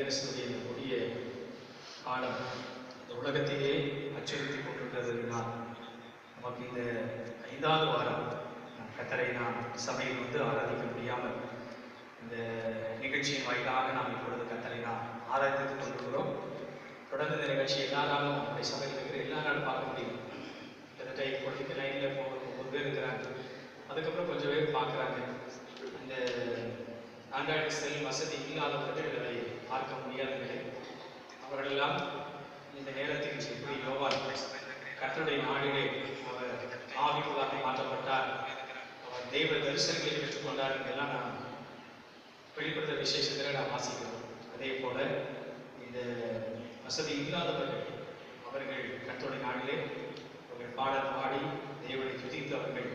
வைரஸுடைய இந்த கொடிய காலம் இந்த உலகத்தையே அச்சுறுத்தி கொண்டிருக்கிறதுனால் நமக்கு இந்த 5வது வாரம் கர்த்தரை நாம் சபையில் வந்து ஆராதிக்க முடியாமல் இந்த நிகழ்ச்சியின் வாயிலாக நாம் இப்பொழுது கர்த்தரை நாம் ஆராதித்துக் கொண்டிருக்கிறோம். தொடர்ந்து இந்த நிகழ்ச்சி எல்லா நாளும் நம்முடைய சபையில் இருக்கிற எல்லா நாளும் பார்க்க முடியும். கிட்டத்தட்ட இப்பொழுது லைனில் 9 பேர் இருக்கிறாங்க. அதுக்கப்புறம் கொஞ்சம் பேர் பார்க்குறாங்க. அந்த ஆண்ட்ராய்டு செல் வசதி இல்லாதவர்கள் அதை பார்க்க முடியாத நிலை. அவர்களெல்லாம் இந்த நேரத்தில் எப்படி யோவான் கர்த்தருடைய நாளிலே அவர் ஆவிக்குள்ளாக மாற்றப்பட்டார், அவர் தெய்வ தரிசனங்களை பெற்றுக்கொண்டார் என்றெல்லாம் நாம் வெளிப்படுத்த விசேஷத்தில் நாம் வாசிக்கிறோம். அதே போல இந்த வசதி இல்லாதவர்கள் அவர்கள் கர்த்தருடைய நாளிலே அவர்கள் பாடல் பாடி தேவனை துதித்து அவர்கள்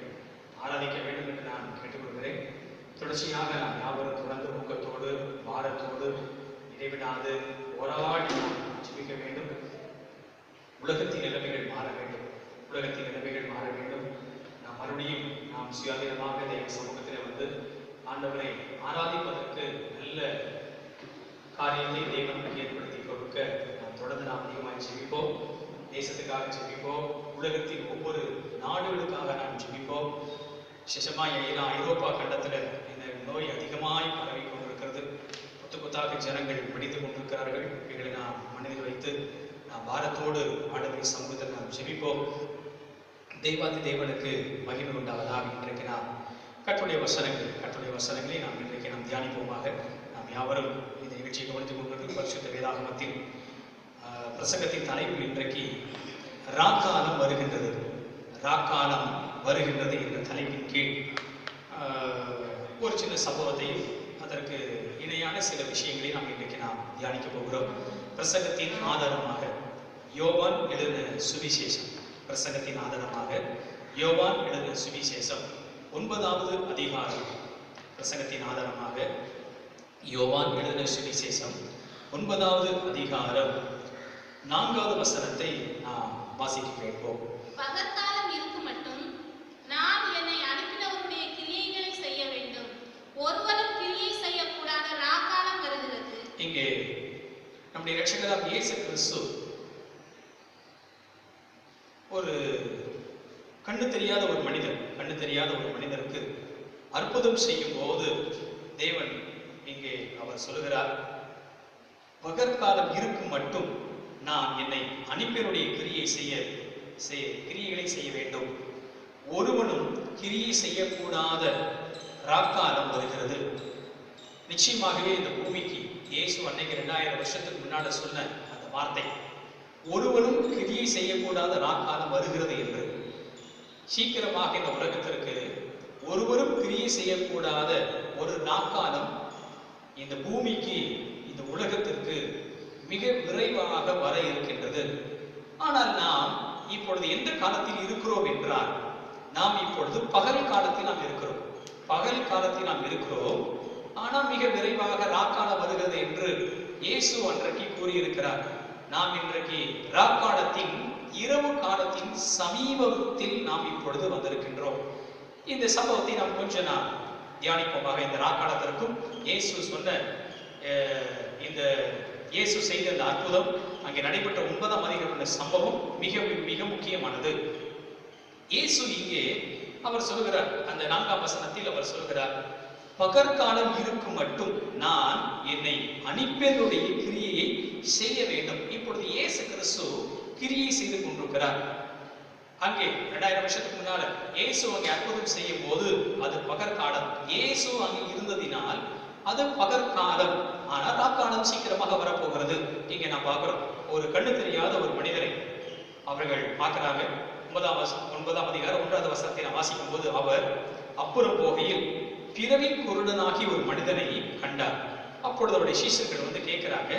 ஆராதிக்க வேண்டும் என்று நான் கேட்டுக்கொள்கிறேன். தொடர்ச்சியாக நாம் யாவரும் தொடர்ந்து ஊக்கத்தோடு வாரத்தோடு இடைவிடாது போராடி நாம் ஜெபிக்க வேண்டும். உலகத்தின் நிலைமைகள் மாற வேண்டும். உலகத்தின் நிலைமைகள் மாற வேண்டும். நாம் மறுபடியும் நாம் சுயாதீனமாக தேவ சமூகத்தில் வந்து ஆண்டவரை ஆராதிப்பதற்கு நல்ல காரியத்தை தேவனுக்கு ஏற்படுத்தி கொடுக்க நாம் தொடர்ந்து நாம் அதிகமாக ஜெபிப்போம். தேசத்துக்காக ஜெபிப்போம். உலகத்தின் ஒவ்வொரு நாடுகளுக்காக நாம் ஜெபிப்போம். விசேஷமாக ஐரோப்பா கண்டத்தில் இந்த நோய் அதிகமாய் பரவி கொண்டிருக்கிறது. கொத்தாக ஜனங்கள் பிடித்துக் கொண்டிருக்கிறார்கள். இவைகளை நாம் மனதில் வைத்து நாம் வாரத்தோடு ஆண்டவரின் சமூகத்தில் நாம் ஜெபிப்போம். தெய்வாதி தேவனுக்கு மகிமை உண்டாவதாக. இன்றைக்கு நாம் கர்த்தருடைய வசனங்களை நாம் இன்றைக்கு நாம் தியானிப்போமாக. நாம் யாவரும் இந்த நிகழ்ச்சியை கவனித்துக் கொண்டிருக்கும் பரிசுத்த வேதாகமத்தின் பிரசங்கத்தின் தலைப்பு இன்றைக்கு ராக்காலம் வருகின்றது. ராக்காலம் வருகின்றது என்ற தலைப்பின் கீழ் ஒரு சின்ன சம்பவத்தையும் அதற்கு இணையான சில விஷயங்களை நாம் இன்றைக்கு நாம் தியானிக்க போகிறோம். பிரசங்கத்தின் ஆதாரமாக யோவான் எழுதின சுவிசேஷம். பிரசங்கத்தின் ஆதாரமாக யோவான் எழுதின சுவிசேஷம் 9வது அதிகாரம். பிரசங்கத்தின் ஆதாரமாக யோவான் எழுதின சுவிசேஷம் 9வது அதிகாரம் 4வது வசனத்தை நாம் வாசிக்க கேட்போம். பகற்காலம் இருக்கும் மட்டும் நான் என்னை அனுப்பினவருடைய கிரியைகளை செய்ய வேண்டும், ஒருவரும் கிரியை செய்யக்கூடாத ராக்காலம் வருகிறது. இங்கே நம்முடைய இரட்சகராகிய இயேசு கிறிஸ்து ஒரு கண்ணு தெரியாத ஒரு மனிதருக்கு அற்புதம் செய்யும் போது தேவன் இங்கே அவர் சொல்லுகிறார், பகற்காலம் இருக்கும் மட்டும் நான் என்னை அனுப்பியவருடைய கிரியைகளை செய்ய வேண்டும், ஒருவனும் கிரியை செய்யக்கூடாத ராக்காலம் வருகிறது. நிச்சயமாகவே இந்த பூமிக்கு இயேசு அன்னைக்கு 2000 வருஷத்துக்கு முன்னாடி சொன்ன அந்த வார்த்தை, ஒருவனும் கிரியை செய்யக்கூடாத ராக்காலம் வருகிறது என்று, சீக்கிரமாக இந்த உலகத்திற்கு ஒருவரும் கிரியை செய்யக்கூடாத ஒரு நாக்காலம் இந்த பூமிக்கு இந்த உலகத்திற்கு மிக விரைவாக வர இருக்கின்றது. ஆனால் நாம் இப்பொழுது எந்த காலத்தில் இருக்கிறோம் என்றால், நாம் இப்பொழுது பகல் காலத்தில் நாம் இருக்கிறோம். ஆனால் மிக விரைவாக ராக்காலம் வருகிறது என்று இயேசு அன்றைக்கு கூறியிருக்கிறார். நாம் இன்றைக்கு ராக்காலத்தின் இரவு காலத்தின் சமீபத்தில் நாம் இப்பொழுது வந்திருக்கின்றோம். இந்த சம்பவத்தை நாம் கொஞ்சம் நாம் தியானிப்போமாக. இந்த ராக்காலத்திற்கும் இயேசு சொன்ன இந்த இயேசு செய்த இந்த அற்புதம், அங்கே நடைபெற்ற 9ஆம் அதிகார சம்பவம் மிக மிக முக்கியமானது. இயேசு இங்கே அவர் சொல்கிறார், அந்த 4ஆம் வசனத்தில் அவர் சொல்கிறார், பகற்காலம் இருக்கும் மட்டும் நான் என்னை அனுப்பியவருடைய கிரியையை செய்ய வேண்டும். இப்பொழுது இயேசு கிறிஸ்து கிரியை செய்து கொண்டிருக்கிறார். அங்கே 2000 வருஷத்துக்கு முன்னால இயேசு அங்கே அற்புதம் செய்யும் போது அது பகற்காலம். இயேசு அங்கே இருந்ததினால் அது பகற்காலம். ஆனால் ராக்காலம் சீக்கிரமாக வரப்போகிறது. இங்கே நான் பார்க்கிறோம், ஒரு கண்ணு தெரியாத ஒரு மனிதரை அவர்கள் பார்க்கிறாங்க. 9ஆம் அதிகாரம் 1வது வசனத்தை நான் வாசிக்கும் போது, அவர் அப்புறம் போகையில் பிறவி குருடனாகி ஒரு மனிதனை கண்டார். அப்பொழுது அவருடைய சீஷர்கள் வந்து கேட்கிறாங்க,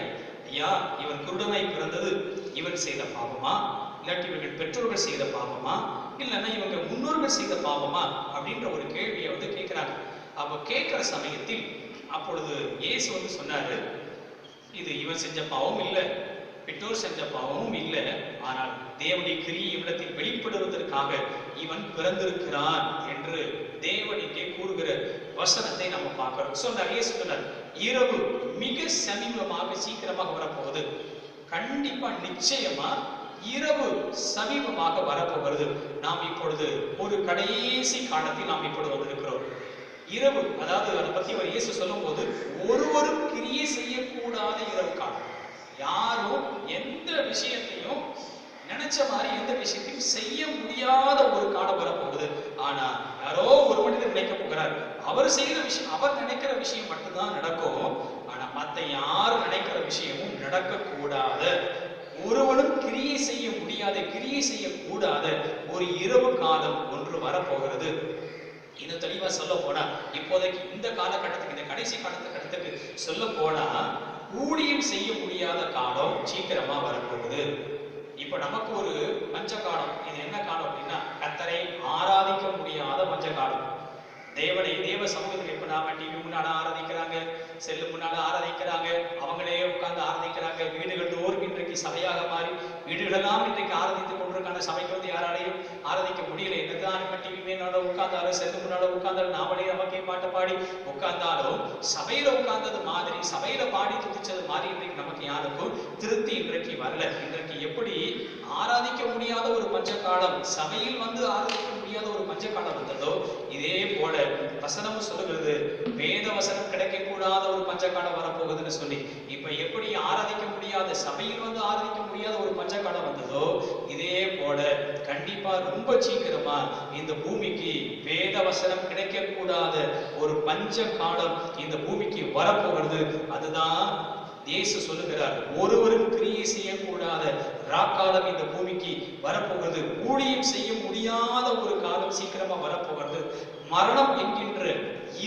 ஐயா, இவன் குருடனாய் பிறந்தது இவன் செய்த பாவமா, இல்லாட்டி இவர்கள் பெற்றோர்கள் செய்த பாவமா, இல்லைன்னா இவங்க முன்னோர்கள் செய்த பாவமா அப்படின்ற ஒரு கேள்வியை வந்து கேட்கிறாங்க. அப்ப கேட்கிற சமயத்தில் அப்பொழுது இயேசு வந்து சொன்னாரு, இது இவன் செஞ்ச பாவம் இல்லை, பெற்றோர் செஞ்ச பாவமும் இல்லை, ஆனால் தேவனுடைய கிரியை இவ்விடத்தில் வெளிப்படுவதற்காக இவன் பிறந்திருக்கிறான் என்று என்று தேவன் இங்கே கூறுகிற வசனத்தை நம்ம பார்க்கிறோம். சொன்னார், இயேசு சொன்னார், இரவு மிக சமீபமாக சீக்கிரமாக வரப்போகுது. கண்டிப்பா நிச்சயமா இரவு சமீபமாக வரப்போகிறது. நாம் இப்பொழுது ஒரு கடைசி காலத்தில் நாம் இப்பொழுது வந்திருக்கிறோம். இரவு, அதாவது அதை பத்தி அவர் இயேசு சொல்லும் போது, ஒருவரும் கிரியை செய்யக்கூடாத இரவு காலம். யாரும் எந்த விஷயத்தையும் நினைச்ச மாதிரி எந்த விஷயத்தையும் செய்ய முடியாத ஒரு காலம் வரப்போகுது. ஆனா யாரோ ஒரு மனிதர் நினைக்க போகிறார், அவர் செய்கிற விஷயம், அவர் நினைக்கிற விஷயம் மட்டும்தான் நடக்கும். ஆனா மத்த யாரும் நினைக்கிற விஷயமும் நடக்கக்கூடாத, ஒருவனும் கிரியை செய்ய முடியாத, கிரியை செய்யக்கூடாத ஒரு இரவு காலம் ஒன்று வரப்போகிறது. இன்னும் தெளிவா சொல்ல போனா, இப்போதைக்கு இந்த காலகட்டத்துக்கு, இந்த கடைசி காலத்துக்கு சொல்ல போனா, ஊழியம் செய்ய முடியாத காலம் சீக்கிரமா வரப்போகுது. இப்ப நமக்கு ஒரு பஞ்ச காலம். இது என்ன காலம் அப்படின்னா, கர்த்தரை ஆராதிக்க முடியாத பஞ்ச காலம். தேவனை, தேவ சமூகத்தில் இப்ப நாம டிவி முன்னால ஆராதிக்கிறாங்க, செல்லு முன்னால ஆராதிக்கிறாங்க, அவங்களே உட்கார்ந்து ஆராதிக்கிறாங்க. வீடுகள் தோறும் இன்றைக்கு சபையாக மாறி வீடுகளெல்லாம் இன்றைக்கு ஆராதித்துக் கொண்டிருக்கான. சபைக்கு வந்து யாராலையும் ஆராதிக்க முடியல. என்னதான் நம்ம டிவி மேல உட்கார்ந்தாலும், செல்லு முன்னால உட்கார்ந்தாலும், நாமளே நமக்கே பாட்டு பாடி உட்கார்ந்தாலும், சபையில உட்கார்ந்தது மாதிரி, சபையில பாடி துதிச்சது மாதிரி இன்றைக்கு நமக்கு யாருக்கும் திருப்தி இன்றைக்கு வரல. இன்றைக்கு எப்படி ஆராதிக்க முடியாத ஒரு பஞ்ச காலம், சபையில் வந்து ஆராதிக்க முடியாத ஒரு பஞ்ச காலம் வந்ததோ, இதே போல வசனம் சொல்லுகிறது, வேத வசனம் கிடைக்கக்கூடாத ஒரு பஞ்ச காலம் வரப்போகுதுன்னு சொல்லி. இப்ப எப்படி ஆராதிக்க முடியாத, சபையில் வந்து ஆராதிக்க முடியாத ஒரு பஞ்ச காலம் வந்ததோ, இதே போல கண்டிப்பா ரொம்ப சீக்கிரமா இந்த பூமிக்கு வேத வசனம் கிடைக்கக்கூடாத ஒரு பஞ்ச காலம் இந்த பூமிக்கு வரப்போகிறது. அதுதான் இயேசு சொல்லுகிறார், ஒருவரும் கிரியை செய்யக்கூடாத ராக்காலம் இந்த பூமிக்கு வரப்போகிறது. ஊழியம் செய்ய முடியாத ஒரு காலம் சீக்கிரமா வரப்போகிறது. மரணம் என்கின்ற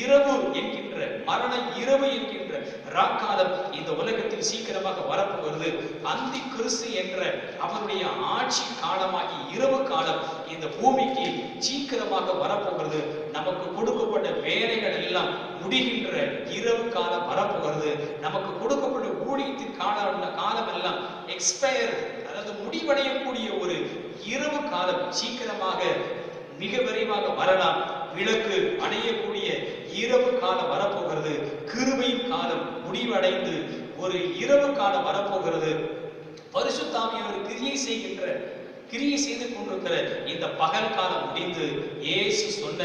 இரவு என்கின்ற, மரண இரவு என்கின்ற ராக்காலம் இந்த உலகத்தில் சீக்கிரமாக வரப்போகிறது. அந்தி கிறிஸ்து என்ற அவருடைய ஆட்சி காலமாகி இரவு காலம் இந்த பூமிக்கு சீக்கிரமாக வரப்போகிறது. நமக்கு கொடுக்கப்பட்ட வேலைகள் எல்லாம் முடிகின்ற இரவு காலம் வரப்போகிறது. நமக்கு கொடுக்கப்பட்ட ஊழியத்தின் காலம் எல்லாம் எக்ஸ்பயர், அதாவது முடிவடையக்கூடிய ஒரு இரவு காலம் சீக்கிரமாக, மிக விரைவாக வரலாம். விளக்கு அடையக்கூடிய இரவு காலம் வரப்போகிறது. கிருபையின் காலம் முடிவடைந்து ஒரு இரவு காலம் வரப்போகிறது. பரிசுத்த ஆவியானவர் கிரியை செய்து கொண்டிருக்கிற இந்த பகல் காலம் முடிந்து இயேசு சொன்ன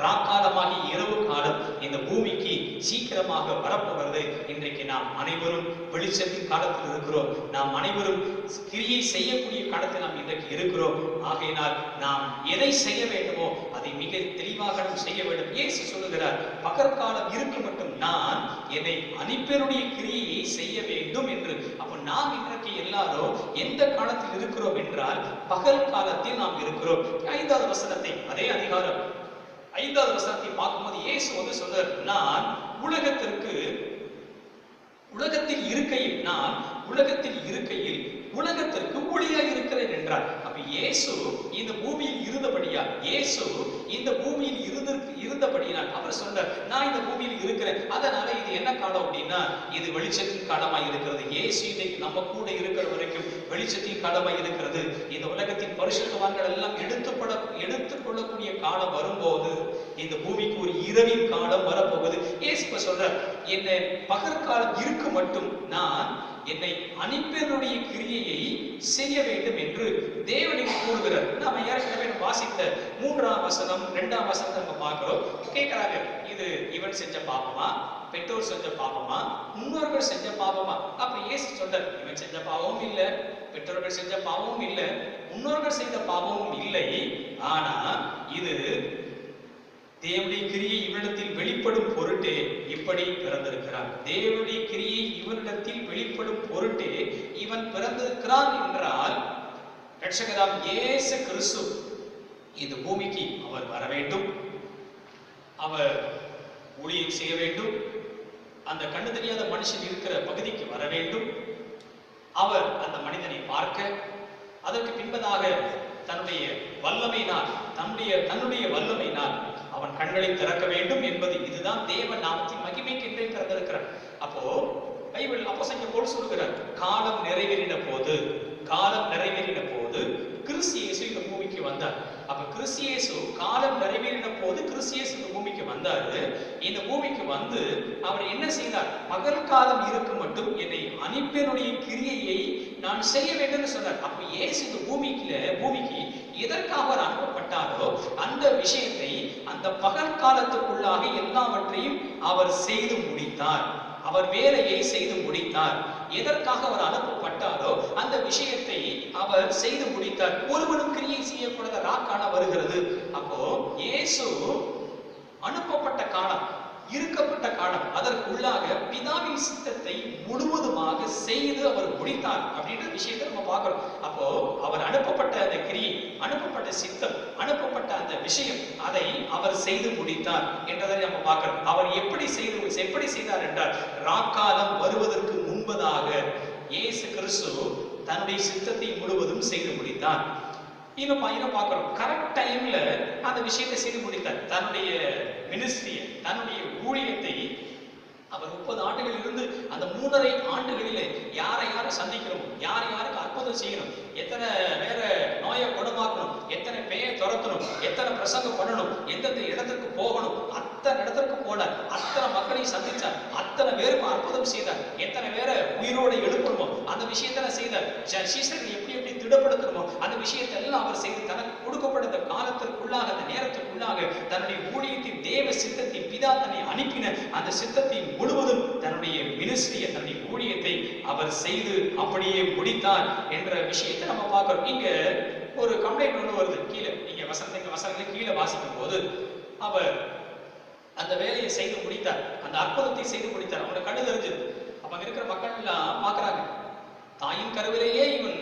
ராக்காலமாகி இரவு காலம் இந்த பூமிக்கு சீக்கிரமாக வரப்போகிறது. இன்றைக்கு நாம் அனைவரும் வெளிச்சத்தின் காலத்தில் இருக்கிறோம். நாம் அனைவரும் கிரியை செய்யக்கூடிய காலத்தில் நாம் இன்றைக்கு இருக்கிறோம். ஆகையினால் நாம் எதை செய்ய வேண்டுமோ அதை மிக தெளிவாக நாம் செய்ய வேண்டும். இயேசு சொல்லுகிறார், பகற்காலம் இருக்கு மட்டும் நான் என்னை அனுப்பியருடைய கிரியையை செய்ய வேண்டும் என்று. அப்ப நாம் இன்றைக்கு எல்லாரும் எந்த காலத்தில் இருக்கிறோம் என்றால், பகல் காலத்தில் நாம் இருக்கிறோம். 5வது வசனத்தை, அதே அதிகாரம் 5வது வசனத்தை பார்க்கும்போது இயேசு வந்து சொல்றார், நான் உலகத்தில் இருக்கையில் உலகத்திற்கு ஒளியாய் இருக்கிறேன் என்றார். அப்ப இயேசு இந்த பூமியில் இருந்தபடியா, இயேசு இந்த பூமியில் இருந்தபடியால் அவர் சொன்னார், நான் இந்த பூமியில் இருக்கிறேன். அதனால இது என்ன காலம் அப்படின்னா, இது வெளிச்சத்தின் காலமாய் இருக்கிறது. இயேசு இன்னைக்கு நம்ம கூட இருக்கிற வரைக்கும் வெளிச்சத்தின் காலமாய் இருக்கிறது. இந்த உலகத்தின் பரிசுத்தவான்கள் எல்லாம் எடுத்துக்கொள்ளக்கூடிய காலம் வரும்போது இந்த பூமிக்கு ஒரு இரவின் காலம் வரப்போகுது. இயேசு சொல்றார், என்ன பகற்காலம் இருக்கு மட்டும் நான் என்னை அனுப்பியருடைய கிரியையை செய்ய வேண்டும் என்று தேவனுக்கு கூறுகிறார். நாம ஏற்கனவே வாசித்த 3ஆம் வசனம் 2ஆம் வசனத்தை நம்ம பார்க்கிறோம். கேட்கிறாங்க, இது இவன் செஞ்ச பாவமா, பெற்றோர் செஞ்ச பாவமா, முன்னோர்கள் செஞ்ச பாவமா? அப்ப இயேசு சொல்றார், இவன் செஞ்ச பாவமும் இல்லை, பெற்றோர்கள் செஞ்ச பாவமும் இல்லை, முன்னோர்கள் செய்த பாவமும் இல்லை. ஆனா இது தேவனுடைய கிரியை இவனிடத்தில் வெளிப்படும் பொருட்டே இப்படி பிறந்திருக்கிறான். தேவனுடைய கிரியை இவனிடத்தில் வெளிப்படும் பொருட்டே இவன் பிறந்திருக்கிறான் என்றால், இரட்சகராம் இயேசு கிறிஸ்து இந்த பூமிக்கு அவர் வர வேண்டும், அவர் ஊழியம் செய்ய வேண்டும், அந்த கண்ணு தெரியாத மனுஷன் இருக்கிற பகுதிக்கு வர வேண்டும், அவர் அந்த மனிதனை பார்க்க, அதற்கு பின்பதாக தன்னுடைய வல்லமையினால் அவன் கண்களை திறக்க வேண்டும் என்பது, இதுதான் தேவ நாமத்தின் மகிமைக்கு என்றே பிறந்திருக்கிறார். அப்போ பைபிள் அப்போஸ்தலன் பவுல் சொல்கிறார், காலம் நிறைவேறின போது கிறிஸ்து இயேசு இந்த பூமிக்கு வந்தார். அப்ப கிறிஸ்து இயேசு காலம் நிறைவேறின போது கிறிஸ்து இயேசு இந்த பூமிக்கு வந்தாரு. இந்த பூமிக்கு வந்து அவர் என்ன செய்தார்? பகல் காலம் இருக்கும் மட்டும் என்னை அனுப்பியனுடைய கிரியையை நான் செய்ய வேண்டும் சொன்னார். அப்ப இயேசு இந்த பூமிக்கு எதற்காக அவர் அனுப்பப்பட்டாரோ அந்த விஷயத்தை அந்த பகல் காலத்துக்குள்ளாக எல்லாவற்றையும் அவர் செய்து முடித்தார். அவர் வேலையை செய்து முடித்தார். எதற்காக அவர் அனுப்பப்பட்டாரோ அந்த விஷயத்தை அவர் செய்து முடித்தார். ஒருவனும் கிரியை செய்யக்கூடாத ராக்காலம் வருகிறது. அப்போ இயேசு அனுப்பப்பட்ட காலம், இருக்கப்பட்ட காலம், அதற்குள்ளாக பிதாவின் சித்தத்தை முழுவதுமாக செய்து அவர் முடித்தார் அப்படின்ற விஷயத்தை நம்ம பார்க்கிறோம். அப்போ அவர் அனுப்பப்பட்ட அந்த கிரியை, அனுப்பப்பட்ட சித்தம், அனுப்பப்பட்ட அந்த விஷயம், அதை அவர் செய்து முடித்தார் என்றதை நம்ம பார்க்கிறோம். அவர் எப்படி செய்தார் என்றால், ராக்காலம் வருவதற்கு முன்பதாக இயேசு கிறிஸ்து தன்னுடைய சித்தத்தை முழுவதும் செய்து முடித்தார். இன்னும் பார்க்கிறோம், கரெக்ட் டைம்ல அந்த விஷயத்தை செய்து முடித்தார். தன்னுடைய மினிஸ்ட்ரியை, தன்னுடைய ஊழியத்தை அவர் 30 ஆண்டுகள் இருந்து அந்த 3.5 ஆண்டுகளிலே யாரை சந்திக்கிறோம், யாருக்கு அற்புதம் செய்யணும், எத்தனை பேர நோயை குணமாக்கணும், எத்தனை பேரை துரத்தணும், எத்தனை பிரசங்கம் பண்ணணும், எந்தெந்த இடத்துக்கு போகணும், அத்தனை இடத்துக்கு போனார். அத்தனை மக்களையும் சந்திச்சார். அத்தனை பேருக்கும் அற்புதம் செய்தார். எத்தனை பேரை உயிரோடு எழுப்பணுமோ அந்த விஷயத்தெல்லாம் செய்தார். சீசர்கள் எப்படி திடப்படுத்தணுமோ அந்த விஷயத்தை எல்லாம் அவர் செய்து தனக்கு கொடுக்கப்பட்ட காலத்திற்குள்ளாக, அந்த நேரத்திற்குள்ளாக தன்னுடைய ஊழியத்தின் தேவ சித்தத்தின் பிதா தன்னை அனுப்பின அந்த சித்தத்தின் முழுவதும் தன்னுடைய மினிஸ்ட்ரியை, தன்னுடைய ஊழியத்தை அவர் செய்து அப்படியே முடித்தார் என்ற விஷயத்தை நம்ம பார்க்கிறோம். இங்க ஒரு கம்ப்ளைண்ட் ஒன்று வருது. கீழே நீங்க வசனங்களை கீழே வாசிக்கும் போது, அவர் அந்த வேலையை செய்து முடித்தார், அந்த அற்புதத்தை செய்து முடித்தார். அவனோட கண்ணு தெரிஞ்சது. அப்ப அங்க இருக்கிற மக்கள் எல்லாம் பாக்குறாங்க, தாயின் கருவிலேயே இவன்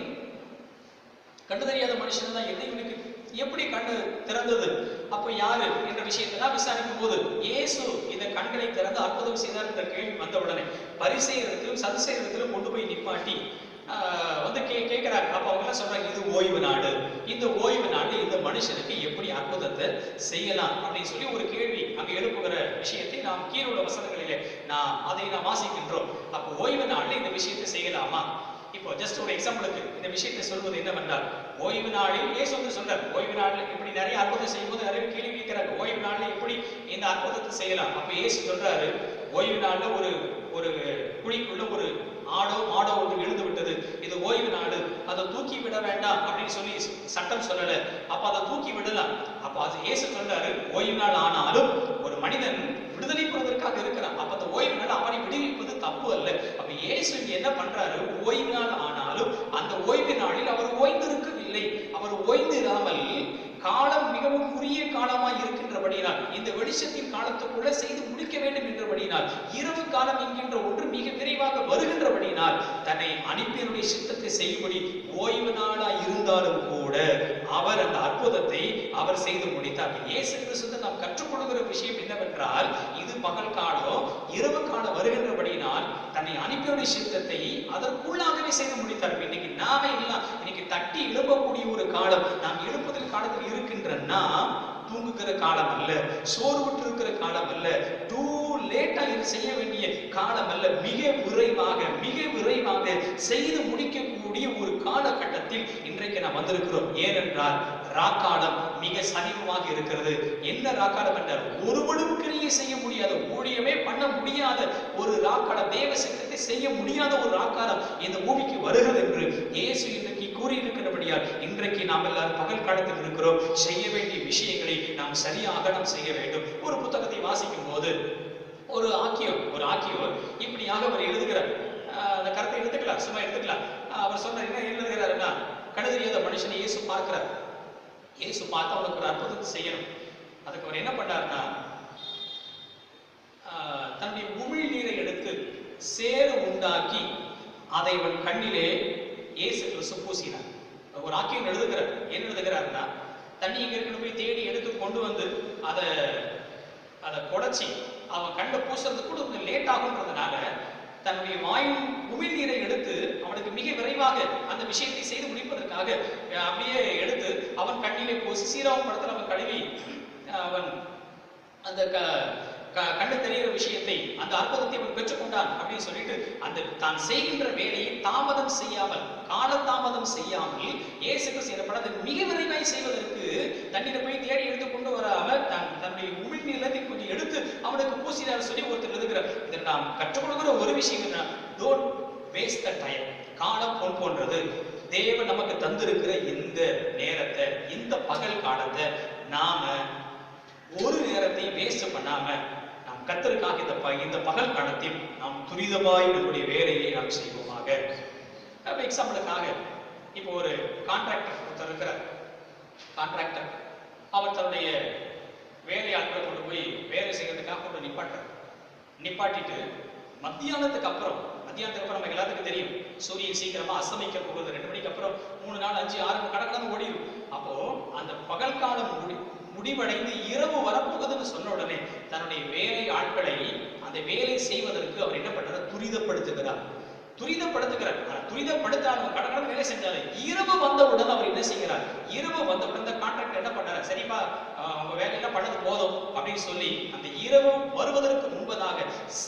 கண்டு தெரியாத மனுஷன் தான், இவனுக்கு எப்படி கண்ணு திறந்தது, அப்ப யாரு என்ற விஷயத்தெல்லாம் விசாரிக்கும் போது இயேசு இந்த கண்களை திறந்து அற்புதம் செய்தார் என்ற கேள்வி வந்த உடனே பரிசேயரிடத்திலும் சதுசேயரிடத்திலும் கொண்டு போய் நிப்பாட்டி வந்து கேட்கிறாங்க. அப்ப அவங்க எல்லாம் சொல்றாங்க, இது ஓய்வு நாடு, இந்த ஓய்வு நாடு இந்த மனுஷனுக்கு எப்படி அற்புதத்தை செய்யலாம் அப்படின்னு சொல்லி ஒரு கேள்வி அங்க எழுப்புகிற விஷயத்தை நாம் கீழே உள்ள வசனங்களிலே அதை வாசிக்கின்றோம். அப்போ ஓய்வு நாளில் இந்த விஷயத்தை செய்யலாமா? இப்போ ஜஸ்ட் ஒரு எக்ஸாம்பிளுக்கு இந்த விஷயத்தை சொல்வது என்னவென்றால், ஓய்வு நாளில் இயேசு வந்து சொல்றார், ஓய்வு நாளில் இப்படி நிறைய அற்புதம் செய்யும்போது நிறைய கேள்வி கேட்கிறாங்க, ஓய்வு நாளில் எப்படி இந்த அற்புதத்தை செய்யலாம்? அப்ப இயேசு சொல்றாரு, ஓய்வு நாளில் ஒரு குழிக்குள்ள ஒரு மாடோ ஒன்று விழுந்து விட்டது, இது ஓய்வு நாடு, அதை தூக்கி விட வேண்டாம் அப்படின்னு சொல்லி சட்டம் சொல்லல. அப்ப அதை தூக்கி விடலாம். அப்ப அது இயேசு சொல்றாரு, ஓய்வு நாள் ஆனாலும் ஒரு மனிதன் விடுதலை பெறுவதற்காக இருக்கிறான். அப்ப அந்த ஓய்வு நாள் அவனை விடுவிப்பது தப்பு அல்ல. அப்ப இயேசு என்ன பண்றாரு, ஓய்வு நாள் ஆனாலும் அந்த ஓய்வு நாளில் அவர் ஓய்ந்திருக்கவில்லை. அவர் ஓய்ந்திராமல் காலம் மிகவும் குறுகிய காலமாய் இருக்கின்றபடியினால், இந்த வெளிச்சத்தின் காலத்துக்குள்ள செய்து முடிக்க வேண்டும் என்றபடியினால், இரவு காலம் என்கின்ற ஒன்று மிக விரைவாக வருகின்றபடியினால் தன்னை அனுப்பியனுடைய சித்தத்தை செய்யும்படி ஓய்வு நாளாய் இருந்தாலும் கூட அவர் அந்த அற்புதத்தை அவர் செய்து முடித்தார். இயேசு கிறிஸ்து நாம் கற்றுக்கொள்கிற விஷயம் என்னவென்றால், இது பகல் காலம், இரவு காலம் வருகின்றபடியினால் தன்னை அனுப்பியனுடைய சித்தத்தை அதற்குள்ளாகவே செய்து முடித்தார். இன்னைக்கு நாமே எல்லாம் இன்னைக்கு தட்டி எழுப்பக்கூடிய ஒரு காலம், நாம் எழுப்புதல் காலத்தில் இருக்கின்ற நாம் தூங்குகிற காலம் அல்ல, சோர்வுற்று இருக்கிற காலம் அல்ல, டூ லேட்டா செய்ய வேண்டிய காலம் அல்ல. மிக விரைவாக செய்து முடிக்கக்கூடிய ஒரு காலகட்டத்தில் இன்றைக்கு நாம் வந்திருக்கிறோம். ஏனென்றால் ராக்காலம் மிக சமீபமாக இருக்கிறது. என்ன ராக்காலம் என்றால், ஒருவனும் கிரியை செய்ய முடியாத, ஊழியமே பண்ண முடியாத ஒரு ராக்காலம், தேவ சித்தத்தை செய்ய முடியாத ஒரு ராக்காலம் இந்த பூமிக்கு வருகிறது என்று இயேசு இன்றைக்கு கூறியிருக்கிறபடியால் இன்றைக்கு நாம் எல்லாரும் பகல் காலத்தில் இருக்கிறோம். செய்ய வேண்டிய விஷயங்களை நாம் சரியாக செய்ய வேண்டும். ஒரு புத்தகத்தை வாசிக்கும் போது ஒரு ஆக்கியோர் இப்படியாக அவர் எழுதுகிறார். அந்த கருத்தை எடுத்துக்கலாம், சும்மா எடுத்துக்கலாம். அவர் சொன்ன என்ன எழுதுகிறாருன்னா, கண்ணு தெரியாத மனுஷனை இயேசு பார்க்கிறார். இயேசு பார்த்து அவனுக்கு ஒரு அற்புதத்தை செய்யணும். அதுக்கு அவர் என்ன பண்ணாருன்னா, தன்னுடைய உமிழ் நீரை எடுத்து சேறு உண்டாக்கி அதை அவன் கண்ணிலே இயேசு கிறிஸ்து பூசினார். ஒரு ஆக்கியம் எழுதுகிறார். என்ன எழுதுகிறாருன்னா, தண்ணி எங்க இருக்குன்னு போய் தேடி எடுத்து கொண்டு வந்து அதை குடைச்சி அவன் கண்ட பூசுறதுக்கு கூட கொஞ்சம் லேட் ஆகுன்றதுனால தன்னுடைய வாயின் உமிழ் நீரை எடுத்து அவனுக்கு மிக விரைவாக அந்த விஷயத்தை செய்து முடிப்பதற்காக அப்படியே எடுத்து அவன் கண்ணிலே பூசி சீராவும் படத்தில் அவன் கழுவி அவன் அந்த கண்ணு தெரிகிற விஷயத்தை, அந்த அற்புதத்தை அவன் பெற்றுக்கொண்டான் அப்படின்னு சொல்லிட்டு அந்த தான் செய்கின்ற வேலையை தாமதம் செய்யாமல், காலதாமதம் செய்யாமல் இயேசு கிறிஸ்து என்ன பண்ணாது, மிக விரைவாய் செய்வதற்கு தண்ணீரை போய் தேடி எடுத்து கொண்டு வராமல் தன்னுடைய உமிழ்நீரை கொஞ்சம் எடுத்து அவனுக்கு பூசினார் சொல்லி ஒருத்தர் எழுதுகிறார். இதில் நாம் கற்றுக் கொடுக்கிற ஒரு விஷயம் என்ன, டோன்ட் வேஸ்ட் த டைம். காலம் பொன் போன்றது. தேவன் நமக்கு தந்திருக்கிற இந்த நேரத்தை, இந்த பகல் காலத்தை நாம ஒரு நேரத்தை வேஸ்ட் பண்ணாம நாம் கர்த்தருக்காக இந்த பகல் காலத்தில் நாம் துரிதமாய் நம்முடைய வேலையை நாம் செய்வோமாக. எக்ஸாம்பிளுக்காக இப்போ ஒரு கான்ட்ராக்டர் ஒருத்தர் இருக்கிறார். கான்ட்ராக்டர் அவர் தன்னுடைய வேலையாட்களை கொண்டு போய் வேலை செய்யறதுக்காக கொண்டு நிப்பாட்டிட்டு மத்தியானத்துக்கு அப்புறம் நம்ம எல்லாத்துக்கும் தெரியும், சூரியன் சீக்கிரமா அஸ்தமிக்க போகுது. 2 மணிக்கு அப்புறம் 3 4 5 6 கடற்கடந்து ஓடிடும். அப்போ அந்த பகல் காலம் முடிவடைந்து இரவு வரப்போகுதுன்னு சொன்ன உடனே தன்னுடைய வேலை ஆட்களை அந்த வேலை செய்வதற்கு அவர் என்ன பண்றார், துரிதப்படுத்துகிறார். துரிதப்படுத்தாலும் கடற்கடை வேலை செஞ்சாரு. இரவு வந்தவுடன் அவர் என்ன செய்கிறார், இரவு வந்தவுடன் இந்த கான்ட்ராக்டர் என்ன பண்ணாரு, சரிப்பா அவங்க வேலையெல்லாம் பண்ணது போதும் அப்படின்னு சொல்லி அந்த இரவு வருவதற்கு முன்பதாக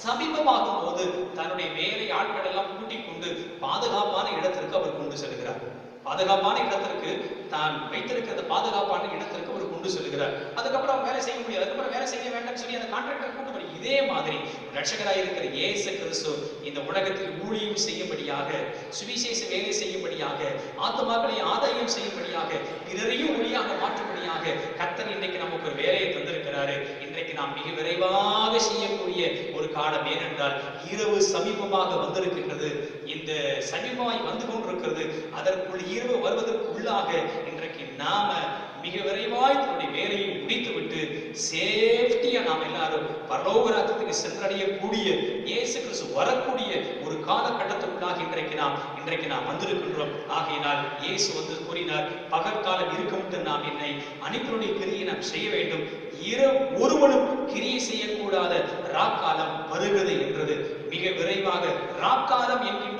சமீபமாகும் போது தன்னுடைய வேலை ஆட்கள் எல்லாம் கூட்டிக் கொண்டு பாதுகாப்பான இடத்திற்கு அவர் கொண்டு செல்கிறார். பாதுகாப்பான இடத்திற்கு தான் வைத்திருக்கிற பாதுகாப்பான இடத்திற்கு அவர் கொண்டு செல்கிறார். அதுக்கப்புறம் வேலை செய்ய முடியாது, அதுக்கப்புறம் வேலை செய்ய வேண்டாம்னு சொல்லி அந்த கான்ட்ராக்டர் கூட்டு போய் இதே மாதிரி ரட்சகராக இருக்கிற இயேசு கிறிஸ்து இந்த உலகத்தில் ஊழியம் செய்யும்படியாக, சுவிசேஷ வேலை செய்யும்படியாக, ஆத்துமாக்களை ஆதாயம் செய்யும்படியாக, பிறரையும் ஒளியாக மாற்றும்படியாக கர்த்தர் இன்றைக்கு நமக்கு ஒரு வேலையை தந்திருக்கிறாரு. இன்றைக்கு நாம் மிக விரைவாக செய்யக்கூடிய ஒரு காலம். ஏனென்றால் இரவு சமீபமாக வந்திருக்கின்றது. இந்த சமீபமாய் வந்து கொண்டிருக்கிறது. அதற்குள் இரவு வருவதற்கு உள்ளாக இன்றைக்கு நாம மிக விரைவாய் தன்னுடைய வேலையை முடித்துவிட்டு சேஃப்டியா நாம் எல்லாரும் பரலோக ராஜ்யத்துக்கு சென்றடையக்கூடிய, இயேசு கிறிஸ்து வரக்கூடிய ஒரு காலகட்டத்துக்குள்ளாக இன்றைக்கு நாம் வந்திருக்கின்றோம். ஆகையினால் இயேசு வந்து கூறினார், பகற்காலம் இருக்கும்ட்டு நாம் என்னை அனுப்பினுடைய கிரியை நாம் செய்ய வேண்டும். ஒருவனும் கிரியை செய்யக்கூடாத ராக்காலம் வருகிறது என்றது. மிக விரைவாக ராக்காலம் என்கின்ற